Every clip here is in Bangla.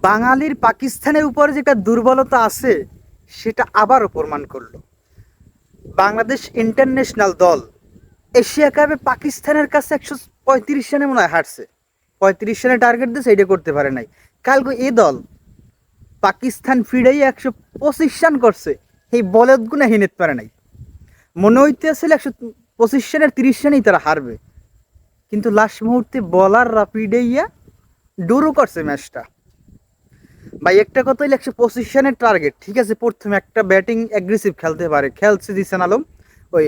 বাঙালির পাকিস্তানের উপরে যেটা দুর্বলতা আছে সেটা আবারও প্রমাণ করলো। বাংলাদেশ ইন্টারন্যাশনাল দল এশিয়া কাপে পাকিস্তানের কাছে 135 রানে মনে হয় হারছে। 35 রানে টার্গেট দিয়েছে, এটা করতে পারে নাই। কালকে এ দল পাকিস্তান ফিরেই 125 রান করছে, এই বলত গুণা হিনেতে পারে নাই। মনে হইতেছিল 125 রানের 30 রানেই তারা হারবে, কিন্তু লাস্ট মুহূর্তে বলাররা ফিডেইয়া ডুরু করছে ম্যাচটা। ভাই একটা কথা হইলে 125 রানের টার্গেট, ঠিক আছে, প্রথমে একটা ব্যাটিং অ্যাগ্রেসিভ খেলতে পারে, খেলছে জিসান আলম, ওই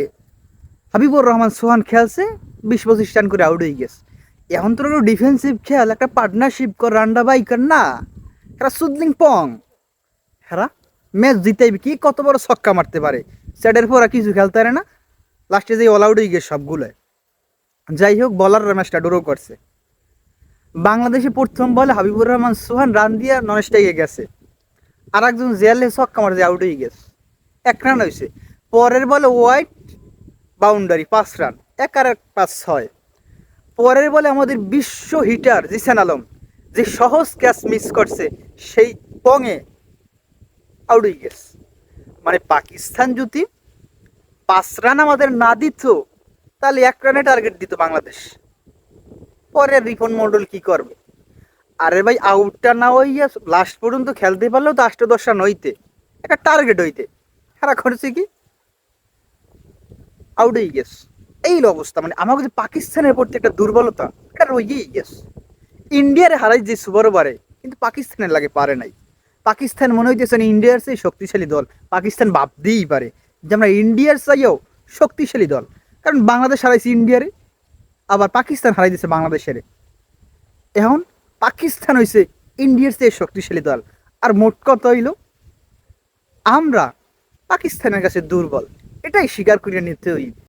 হাবিবুর রহমান সোহান খেলছে 20-25 রান করে আউট হয়ে গেছে। এখন তো ডিফেন্সিভ খেল, একটা পার্টনারশিপ কর, রান্ডা বাইকার না, এরা সুদলিং পং, হেরা ম্যাচ জিতাইবে কি, কত বড় ছক্কা মারতে পারে, স্যাডের পর কিছু খেলতে পারে না, লাস্টে যে অল আউট হয়ে গেছে সবগুলো। যাই হোক, বলাররা ম্যাচটা ড্র করছে। বাংলাদেশে প্রথম বলে হাবিবুর রহমান সোহান রান দিয়ে নন স্ট্রাইকে গেছে, আর একজন জেলে ছক্কা মারছে আউট হয়ে গেছে, 1 রান হয়েছে। পরের বলে ওয়াইড বাউন্ডারি 5 রান, 1 আর 1 5-6। পরের বলে আমাদের বিশ্ব হিটার জিসান আলম যে সহজ ক্যাচ মিস করছে, সেই পঙে আউট হয়ে গেছে। মানে পাকিস্তান যদি 5 রান আমাদের না দিত, তাহলে 1 রানে টার্গেট দিত বাংলাদেশ। পরে রিপন মন্ডল কি করবে? আরে ভাই, আউটটা না হইয়া লাস্ট পর্যন্ত খেলতে পারলেও তো 8-10 রান হইতে, একটা টার্গেট হইতে, হেরা করছে কি আউট হয়ে গেছে। এই অবস্থা, মানে আমাকে যে পাকিস্তানের প্রতি একটা দুর্বলতা, এটা রয়েই গেছে। ইন্ডিয়ার হারাই যে সুবারও পারে, কিন্তু পাকিস্তানের লাগে পারে নাই। পাকিস্তান মনে হইতেছে ইন্ডিয়ার সেই শক্তিশালী দল, পাকিস্তান ভাবতেই পারে যে আমরা ইন্ডিয়ার চাইও শক্তিশালী দল। কারণ বাংলাদেশ হারাইছে ইন্ডিয়ারে, আবার পাকিস্তান হারাই দিয়েছে বাংলাদেশের। এখন পাকিস্তান হইছে ইন্ডিয়ার চেয়ে শক্তিশালী দল, আর মোট কথা হইল আমরা পাকিস্তানের কাছে দুর্বল, এটাই স্বীকার করিয়ে নিতে হইবে।